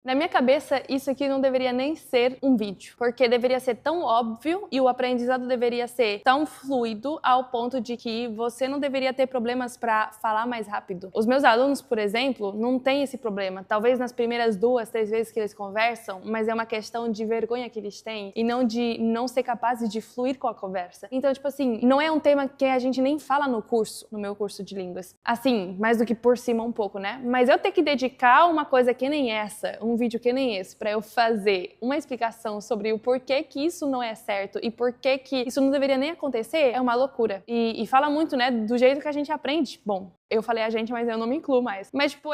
Na minha cabeça, isso aqui não deveria nem ser um vídeo, porque deveria ser tão óbvio e o aprendizado deveria ser tão fluido ao ponto de que você não deveria ter problemas para falar mais rápido. Os meus alunos, por exemplo, não têm esse problema. Talvez nas primeiras 2, 3 vezes que eles conversam, mas é uma questão de vergonha que eles têm e não de não ser capazes de fluir com a conversa. Então, tipo assim, não é um tema que a gente nem fala no curso, no meu curso de línguas. Assim, mais do que por cima um pouco, né? Mas eu ter que dedicar uma coisa que nem essa, um vídeo que nem esse, pra eu fazer uma explicação sobre o porquê que isso não é certo e porquê que isso não deveria nem acontecer, é uma loucura. E fala muito, né, do jeito que a gente aprende. Bom, eu falei a gente, mas eu não me incluo mais. Mas, tipo,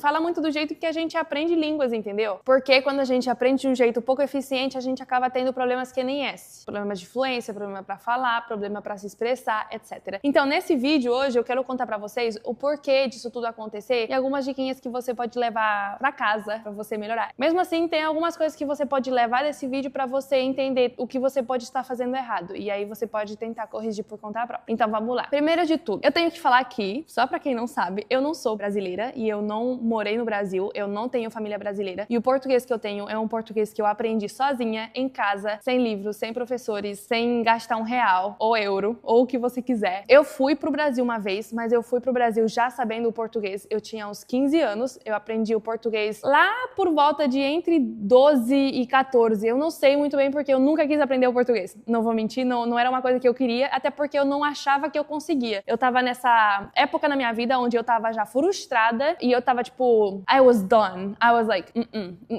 fala muito do jeito que a gente aprende línguas, entendeu? Porque quando a gente aprende de um jeito pouco eficiente, a gente acaba tendo problemas que nem esse. Problemas de fluência, problema pra falar, problema pra se expressar, etc. Então, nesse vídeo hoje, eu quero contar pra vocês o porquê disso tudo acontecer e algumas diquinhas que você pode levar pra casa pra você melhorar. Mesmo assim, tem algumas coisas que você pode levar desse vídeo pra você entender o que você pode estar fazendo errado. E aí você pode tentar corrigir por conta própria. Então, vamos lá. Primeiro de tudo, eu tenho que falar aqui, só pra quem não sabe, eu não sou brasileira e eu não morei no Brasil, eu não tenho família brasileira. E o português que eu tenho é um português que eu aprendi sozinha, em casa, sem livros, sem professores, sem gastar R$1 ou euro, ou o que você quiser. Eu fui pro Brasil uma vez, mas eu fui pro Brasil já sabendo o português. Eu tinha uns 15 anos, eu aprendi o português lá por volta de entre 12 e 14. Eu não sei muito bem porque eu nunca quis aprender o português. Não vou mentir, não era uma coisa que eu queria, até porque eu não achava que eu conseguia. Eu tava nessa época na minha vida onde eu tava já frustrada e eu tava tipo, I was done. I was like,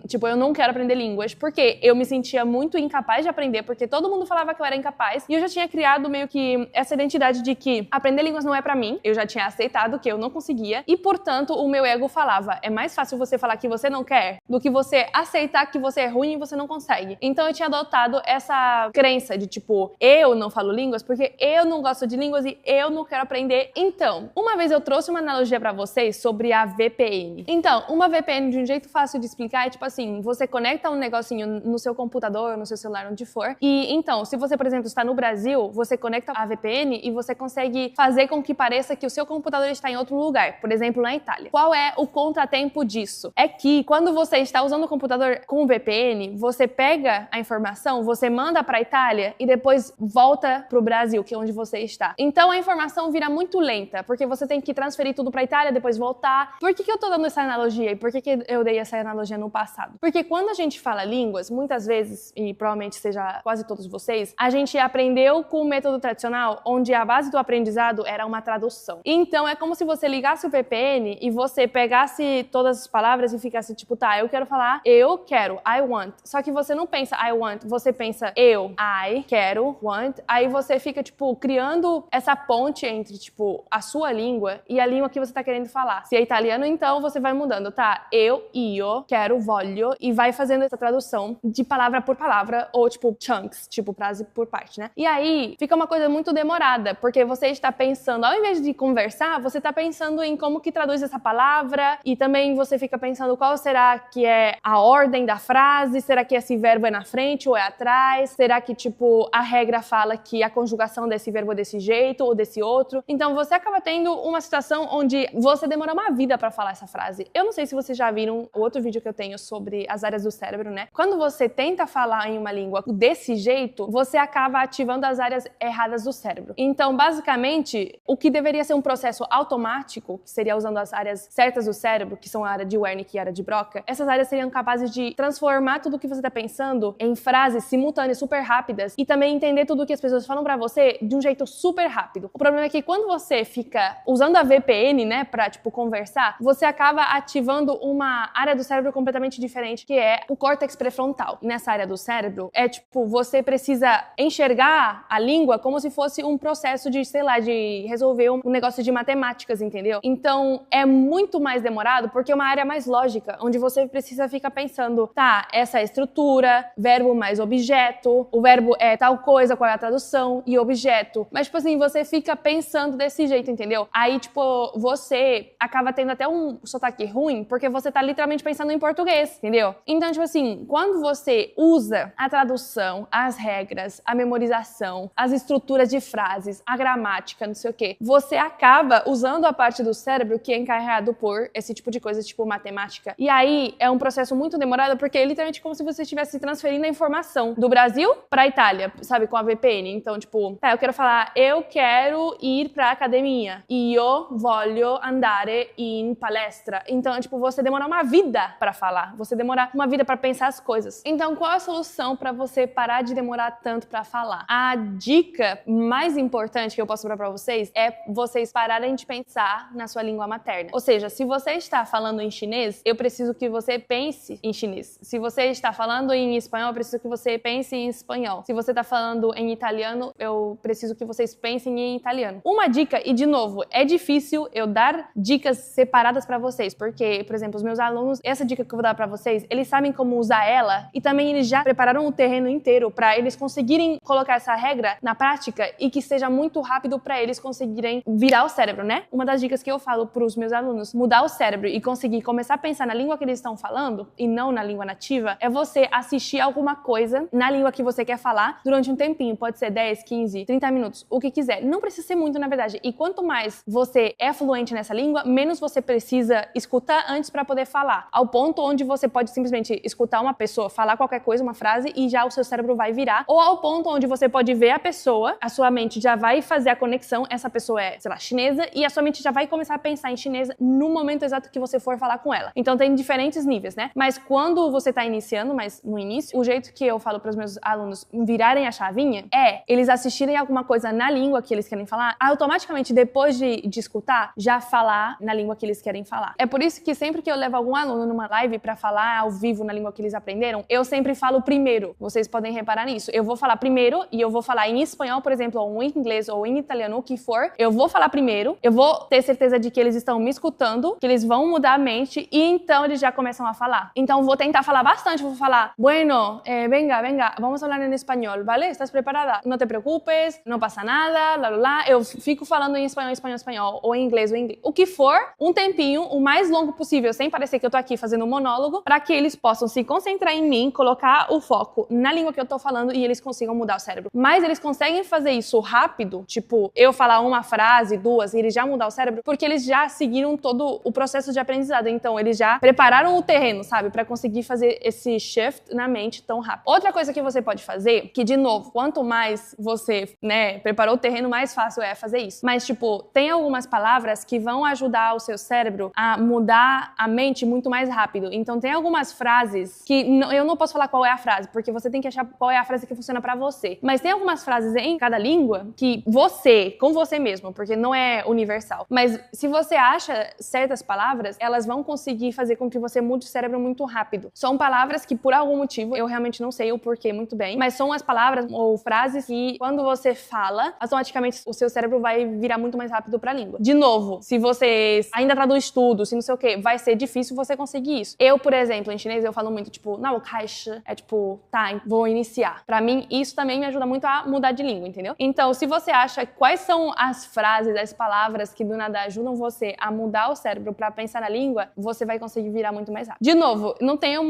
tipo, eu não quero aprender línguas, porque eu me sentia muito incapaz de aprender, porque todo mundo falava que eu era incapaz e eu já tinha criado meio que essa identidade de que aprender línguas não é pra mim. Eu já tinha aceitado que eu não conseguia e, portanto, o meu ego falava, é mais fácil você falar que você não quer do que você aceitar que você é ruim e você não consegue. Então eu tinha adotado essa crença de tipo, eu não falo línguas porque eu não gosto de línguas e eu não quero aprender. Então, uma vez eu trouxe uma analogia pra vocês sobre a VPN. Então, uma VPN de um jeito fácil de explicar é tipo assim, você conecta um negocinho no seu computador, no seu celular, onde for, e então, se você, por exemplo, está no Brasil, você conecta a VPN e você consegue fazer com que pareça que o seu computador está em outro lugar, por exemplo, na Itália. Qual é o contratempo disso? É que quando você está usando o computador com o VPN, você pega a informação, você manda pra Itália e depois volta pro Brasil, que é onde você está. Então a informação vira muito lenta, porque você tem que transferir tudo pra Itália, depois voltar. Por que eu tô dando essa analogia? E por que eu dei essa analogia no passado? Porque quando a gente fala línguas, muitas vezes, e provavelmente seja quase todos vocês, a gente aprendeu com o método tradicional, onde a base do aprendizado era uma tradução. Então é como se você ligasse o VPN e você pegasse todas as palavras e ficasse tipo, tá, eu quero falar, eu quero, I want. Só que você não pensa I want, você pensa eu, I, quero, want. Aí você fica, tipo, criando essa ponte entre, tipo, a sua língua e a língua que você tá querendo falar. Se é italiano, então você vai mudando, tá? Eu, io, quero, voglio, e vai fazendo essa tradução de palavra por palavra, ou tipo chunks, tipo frase por parte, né? E aí fica uma coisa muito demorada, porque você está pensando, ao invés de conversar, você tá pensando em como que traduz essa palavra, e também você fica pensando qual será que é a ordem da frase, será que esse verbo é na frente ou é atrás, será que, tipo, a regra fala que a conjugação desse verbo é desse jeito ou desse outro. Então você acaba tendo uma situação onde você demora uma vida pra falar essa frase. Eu não sei se vocês já viram o outro vídeo que eu tenho sobre as áreas do cérebro, né? Quando você tenta falar em uma língua desse jeito, você acaba ativando as áreas erradas do cérebro. Então, basicamente, o que deveria ser um processo automático, que seria usando as áreas certas do cérebro, que são a área de Wernicke e a área de Broca, essas áreas seriam capazes de transformar tudo o que você tá pensando em frases simultâneas super rápidas e também entender tudo o que as pessoas falam pra você de um jeito super rápido. O problema é que quando você fica usando a VPN, né, pra, tipo, conversar, você acaba ativando uma área do cérebro completamente diferente, que é o córtex pré-frontal. E nessa área do cérebro, é tipo, você precisa enxergar a língua como se fosse um processo de, sei lá, de resolver um negócio de matemáticas, entendeu? Então, é muito mais demorado, porque é uma área mais lógica, onde você precisa ficar pensando, tá, essa é a estrutura, verbo mais objeto, o verbo é tal coisa, qual é a tradução, e objeto. Mas, tipo assim, você fica pensando desse jeito, entendeu? Aí, tipo, você acaba tendo até um sotaque ruim, porque você tá literalmente pensando em português, entendeu? Então, tipo assim, quando você usa a tradução, as regras, a memorização, as estruturas de frases, a gramática, não sei o quê, você acaba usando a parte do cérebro que é encarregado por esse tipo de coisa, tipo matemática. E aí é um processo muito demorado, porque é literalmente como se você estivesse transferindo a informação do Brasil pra Itália, sabe, com a VPN. Então, tipo, eu quero falar, eu quero ir pra academia. Io voglio andare in palestra. Então, tipo, você demora uma vida pra falar. Você demora uma vida pra pensar as coisas. Então, qual a solução pra você parar de demorar tanto pra falar? A dica mais importante que eu posso dar pra vocês é vocês pararem de pensar na sua língua materna. Ou seja, se você está falando em chinês, eu preciso que você pense em chinês. Se você está falando em espanhol, eu preciso que você pense em espanhol. Se você está falando em italiano, eu preciso que vocês pensem em italiano. Uma dica, e de novo, é difícil eu dar dicas separadas pra vocês, porque, por exemplo, os meus alunos, essa dica que eu vou dar pra vocês, eles sabem como usar ela e também eles já prepararam o terreno inteiro pra eles conseguirem colocar essa regra na prática e que seja muito rápido pra eles conseguirem virar o cérebro, né? Uma das dicas que eu falo pros meus alunos, mudar o cérebro e conseguir começar a pensar na língua que eles estão falando e não na língua nativa, é você assistir alguma coisa na língua que você quer falar durante um tempinho. Pode ser 10, 15, 30 minutos, o que quiser. Não precisa ser muito, na verdade. E quanto mais você é fluente nessa língua, menos você precisa escutar antes pra poder falar. Ao ponto onde você pode simplesmente escutar uma pessoa falar qualquer coisa, uma frase, e já o seu cérebro vai virar. Ou ao ponto onde você pode ver a pessoa, a sua mente já vai fazer a conexão, essa pessoa é, sei lá, chinesa, e a sua mente já vai começar a pensar em chinesa no momento exato que você for falar com ela. Então tem diferentes níveis, né? Mas quando você tá iniciando, mas no início, o jeito que eu falo pros meus alunos virarem a chavinha é eles assistirem alguma coisa na língua que eles querem falar, automaticamente depois de escutar, já falar na língua que eles querem falar. É por isso que sempre que eu levo algum aluno numa live pra falar ao vivo na língua que eles aprenderam, eu sempre falo primeiro. Vocês podem reparar nisso. Eu vou falar primeiro e eu vou falar em espanhol, por exemplo, ou em inglês ou em italiano, o que for. Eu vou falar primeiro, eu vou ter certeza de que eles estão me escutando, que eles vão mudar a mente e então eles já começam a falar. Então vou tentar falar bastante, vou falar, bueno, venga, vamos falar em espanhol, ¿vale? ¿Estás preparada? No te preocupes, no pasa nada, lá, lá, lá. Eu fico falando em espanhol, ou em inglês, o que for, um tempinho, o mais longo possível, sem parecer que eu tô aqui fazendo um monólogo, pra que eles possam se concentrar em mim, colocar o foco na língua que eu tô falando e eles consigam mudar o cérebro. Mas eles conseguem fazer isso rápido, tipo, eu falar uma frase, duas, e eles já mudar o cérebro, porque eles já seguiram todo o processo de aprendizado. Então, eles já prepararam o terreno, sabe? Pra conseguir fazer esse shift na mente tão rápido. Outra coisa que você pode fazer, que de novo, quanto mais você, né, preparou o terreno, mais fácil é fazer isso. Mas, tipo, tem algumas palavras que vão ajudar o seu cérebro a mudar a mente muito mais rápido. Então, tem algumas frases que eu não posso falar qual é a frase, porque você tem que achar qual é a frase que funciona pra você. Mas tem algumas frases em cada língua que você, com você mesmo, porque não é universal. Mas se você acha certas palavras, elas vão conseguir fazer com que você mude o cérebro muito rápido. São palavras que, por algum motivo, eu realmente não sei o porquê muito bem, mas são as palavras ou frases que, quando você fala, automaticamente o seu cérebro vai virar muito mais rápido pra língua. De novo, se você ainda tá do estudo, se não sei o quê, vai ser difícil você conseguir isso. Eu, por exemplo, em chinês, eu falo muito, tipo, não, caixa, é tipo, tá, vou iniciar. Pra mim, isso também me ajuda muito a mudar de língua, entendeu? Então, se você acha quais são as frases, as palavras que do nada ajudam você a mudar o cérebro pra pensar na língua, você vai conseguir virar muito mais rápido. De novo, não tenho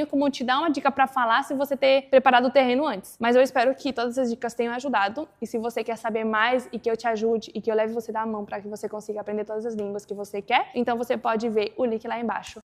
como te dar uma dica pra falar se você ter preparado o terreno antes. Mas eu espero que todas as dicas tenham ajudado. E se você quer saber mais e que eu te ajude e que eu leve você da mão pra que você consiga aprender todas as línguas que você quer, então você pode ver o link lá embaixo.